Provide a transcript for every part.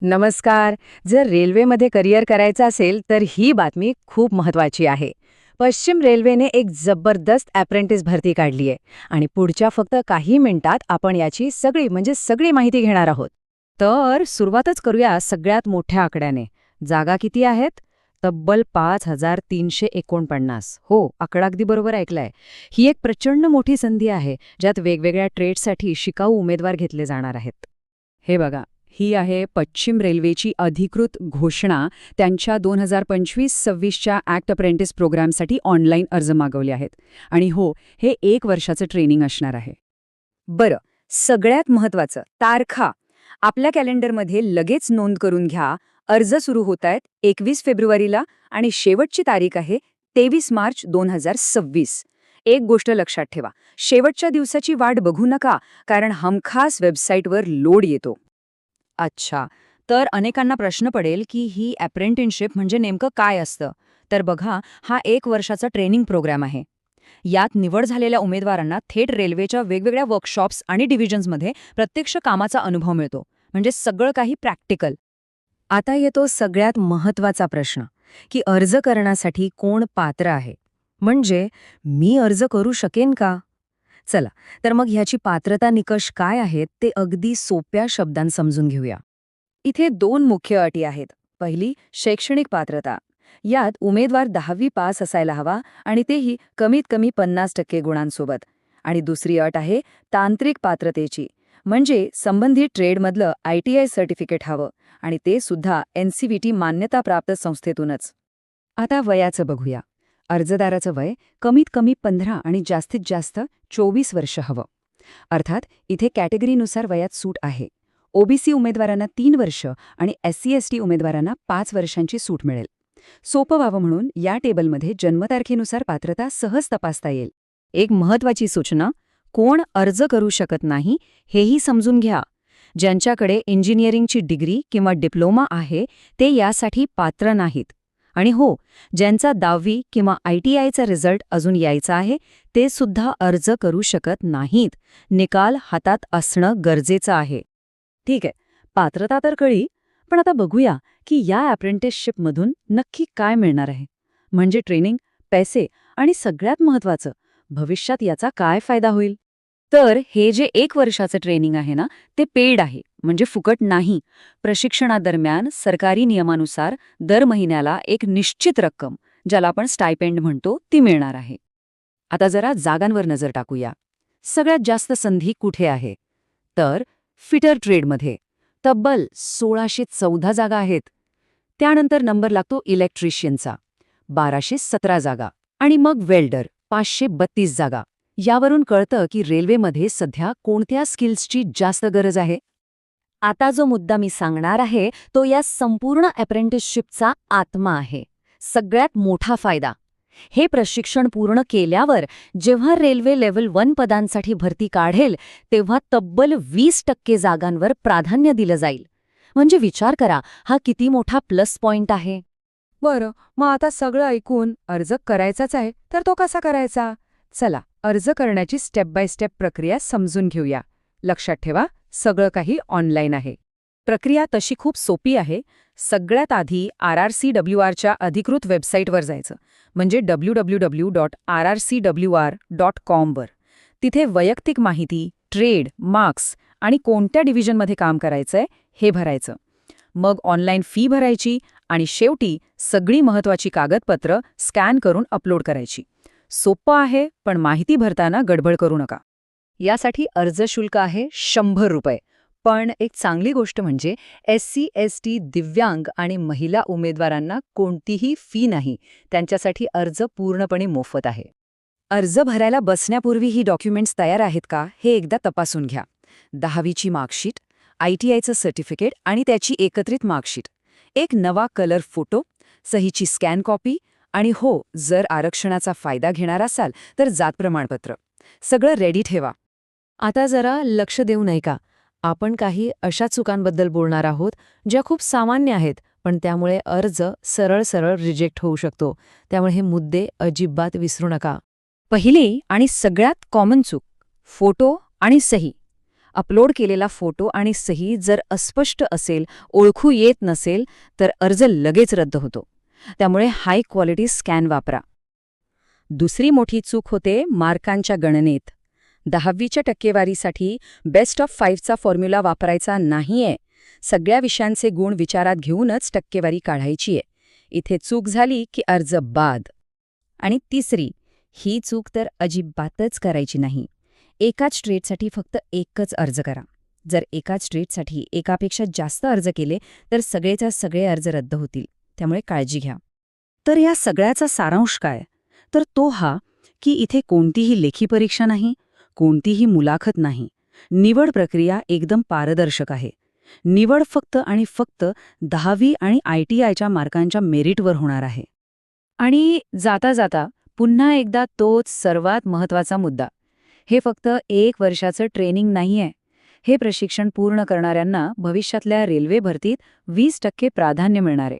नमस्कार. जर रेल्वेमध्ये करिअर करायचं असेल तर ही बातमी खूप महत्वाची आहे. पश्चिम रेल्वेने एक जबरदस्त अप्रेंटिस भरती काढली आहे आणि पुढच्या फक्त काही मिनिटात आपण याची सगळी माहिती घेणार आहोत. तर सुरुवातच करूया सगळ्यात मोठ्या आकड्याने. जागा किती आहेत? तब्बल 5,349. हो, आकडा अगदी बरोबर ऐकलाय. ही एक प्रचंड मोठी संधी आहे, ज्यात वेगवेगळ्या ट्रेडसाठी शिकाऊ उमेदवार घेतले जाणार आहेत. हे बघा, ही आहे पश्चिम रेल्वेची अधिकृत घोषणा. त्यांच्या 2025-26च्या ॲक्ट अप्रेंटिस प्रोग्रामसाठी ऑनलाईन अर्ज मागवले आहेत. आणि हो, हे 1 वर्षाचं ट्रेनिंग असणार आहे. बरं, सगळ्यात महत्वाचं तारखा. आपल्या कॅलेंडरमध्ये लगेच नोंद करून घ्या. अर्ज सुरू होत आहेत 21 फेब्रुवारीला आणि शेवटची तारीख आहे 23 मार्च 2026. एक गोष्ट लक्षात ठेवा, शेवटच्या दिवसाची वाट बघू नका, कारण हमखास वेबसाईटवर लोड येतो. अच्छा, तर अनेकांना प्रश्न पडेल की ही अप्रेंटिसशिप म्हणजे नेमकं काय असतं? तर बघा, हा 1 वर्षाचा ट्रेनिंग प्रोग्राम आहे. यात निवड झालेल्या उमेदवारांना थेट रेल्वेच्या वेगवेगळ्या वर्कशॉप्स आणि डिव्हिजन्समध्ये प्रत्यक्ष कामाचा अनुभव मिळतो. म्हणजे सगळं काही प्रॅक्टिकल. आता येतो सगळ्यात महत्त्वाचा प्रश्न, की अर्ज करण्यासाठी कोण पात्र आहे? म्हणजे मी अर्ज करू शकेन का? चला, तर मग ह्याची पात्रता निकष काय आहेत ते अगदी सोप्या शब्दांत समजून घेऊया. इथे 2 मुख्य अटी आहेत. पहिली, शैक्षणिक पात्रता. यात उमेदवार 10वी पास असायला हवा आणि तेही कमीत कमी 50% गुणांसोबत. आणि दुसरी अट आहे तांत्रिक पात्रतेची. म्हणजे संबंधित ट्रेडमधलं ITI सर्टिफिकेट हवं आणि ते सुद्धा NCVT मान्यताप्राप्त संस्थेतूनच. आता वयाचं बघूया. अर्जदाराचं वय कमीत कमी 15 आणि जास्तीत जास्त 24 वर्ष हवं. अर्थात इथे कॅटेगरीनुसार वयात सूट आहे. OBC उमेदवारांना 3 वर्ष आणि SC/ST उमेदवारांना 5 वर्षांची सूट मिळेल. सोपं व्हावं म्हणून या टेबलमध्ये जन्मतारखेनुसार पात्रता सहज तपासता येईल. एक महत्वाची सूचना, कोण अर्ज करू शकत नाही हेही समजून घ्या. ज्यांच्याकडे इंजिनिअरिंगची डिग्री किंवा डिप्लोमा आहे ते यासाठी पात्र नाहीत. आणि हो, ज्यांचा 10वी किंवा ITIचा रिझल्ट अजून यायचा आहे ते सुद्धा अर्ज करू शकत नाहीत. निकाल हातात असणं गरजेचं आहे. ठीक आहे, पात्रता तर कळली, पण आता बघूया की या अप्रेंटिसशिपमधून नक्की काय मिळणार आहे. म्हणजे ट्रेनिंग, पैसे आणि सगळ्यात महत्वाचं, भविष्यात याचा काय फायदा होईल. तर हे जे 1 वर्षाचं ट्रेनिंग आहे ना, ते पेड आहे, म्हणजे फुकट नाही. प्रशिक्षणादरम्यान सरकारी नियमानुसार दर महिन्याला एक निश्चित रक्कम, ज्याला आपण स्टायपेंड म्हणतो, ती मिळणार आहे. आता जरा जागांवर नजर टाकूया. सगळ्यात जास्त संधी कुठे आहे? तर फिटर ट्रेडमध्ये तब्बल 1614 जागा आहेत. त्यानंतर नंबर लागतो इलेक्ट्रिशियनचा, 1217 जागा. आणि मग वेल्डर, 532 जागा. यावरून कळतं की रेल्वेमध्ये सध्या कोणत्या स्किल्सची जास्त गरज आहे. आता जो मुद्दा मी सांगणार आहे तो या संपूर्ण अप्रेंटिसशिपचा आत्मा आहे. सगळ्यात मोठा फायदा. हे प्रशिक्षण पूर्ण केल्यावर जेव्हा रेल्वे लेव्हल 1 पदांसाठी भरती काढेल तेव्हा तब्बल 20% जागांवर प्राधान्य दिलं जाईल. म्हणजे विचार करा, हा किती मोठा प्लस पॉइंट आहे. बरं, मग आता सगळं ऐकून अर्ज करायचाच आहे, तर तो कसा करायचा? चला, अर्ज करण्याची स्टेप बाय स्टेप प्रक्रिया समजून घेऊया. लक्षात ठेवा, सगळं काही ऑनलाईन आहे. प्रक्रिया तशी खूप सोपी आहे. सगळ्यात आधी RRCWRच्या अधिकृत वेबसाईटवर जायचं, म्हणजे www.rrcwr.com वर. तिथे वैयक्तिक माहिती, ट्रेड, मार्क्स आणि कोणत्या डिव्हिजनमध्ये काम करायचंय हे भरायचं. मग ऑनलाईन फी भरायची आणि शेवटी सगळी महत्त्वाची कागदपत्र स्कॅन करून अपलोड करायची. सोपं आहे, पण माहिती भरताना गडबड करू नका. यासाठी अर्ज शुल्क आहे 100 रुपये. पण एक चांगली गोष्ट म्हणजे SC/ST, दिव्यांग आणि महिला उमेदवारांना कोणतीही फी नाही. त्यांच्यासाठी अर्ज पूर्णपणे मोफत आहे. अर्ज भरायला बसण्यापूर्वी ही डॉक्युमेंट्स तयार आहेत का हे एकदा तपासून घ्या. 10वीची मार्कशीट, ITIचं सर्टिफिकेट आणि त्याची एकत्रित मार्कशीट, एक नवा कलर फोटो, सहीची स्कॅन कॉपी आणि हो, जर आरक्षणाचा फायदा घेणार असाल तर जात प्रमाणपत्र. सगळं रेडी ठेवा. आता जरा लक्ष देऊ नये का? आपण काही अशा चुकांबद्दल बोलणार आहोत ज्या खूप सामान्य आहेत, पण त्यामुळे अर्ज सरळ रिजेक्ट होऊ शकतो. त्यामुळे हे मुद्दे अजिबात विसरू नका. पहिली आणि सगळ्यात कॉमन चूक, फोटो आणि सही. अपलोड केलेला फोटो आणि सही जर अस्पष्ट असेल, ओळखू येत नसेल, तर अर्ज लगेच रद्द होतो. त्यामुळे हाय क्वालिटी स्कॅन वापरा. दुसरी मोठी चूक होते मार्कांच्या गणनेत. 10वीच्या टक्केवारीसाठी बेस्ट ऑफ 5चा फॉर्म्युला वापरायचा नाहीये. सगळ्या विषयांचे गुण विचारात घेऊनच टक्केवारी काढायचीय. इथे चूक झाली की अर्ज बाद. आणि तिसरी, ही चूक तर अजिबातच करायची नाही. एकाच स्ट्रेटसाठी फक्त एकच अर्ज करा. जर एकाच स्ट्रेटसाठी एकापेक्षा जास्त अर्ज केले तर सगळेच्या सगळे अर्ज रद्द होतील. त्यामुळे काळजी घ्या. तर या सगळ्याचा सारांश काय? तर तो हा की इथे कोणतीही लेखी परीक्षा नाही, कोणतीही मुलाखत नाही. निवड प्रक्रिया एकदम पारदर्शक आहे. निवड फक्त आणि फक्त 10वी आणि ITIच्या मार्कांच्या मेरिटवर होणार आहे. आणि जाता जाता पुन्हा एकदा तोच सर्वात महत्त्वाचा मुद्दा. हे फक्त 1 वर्षाचं ट्रेनिंग नाहीये. हे प्रशिक्षण पूर्ण करणाऱ्यांना भविष्यातल्या रेल्वे भरतीत 20% प्राधान्य मिळणार आहे.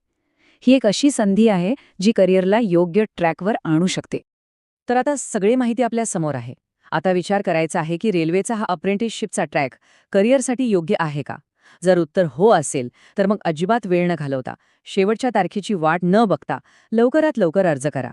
ही एक अशी संधी आहे जी करिअरला योग्य ट्रॅकवर आणू शकते. तर आता सगळी माहिती आपल्या समोर आहे. आता विचार करायचा आहे की रेल्वेचा हा अप्रेंटिसशिपचा ट्रॅक करिअरसाठी योग्य आहे का? जर उत्तर हो असेल तर मग अजिबात वेळ न घालवता, शेवटच्या तारखेची वाट न बघता लवकरात लवकर अर्ज करा.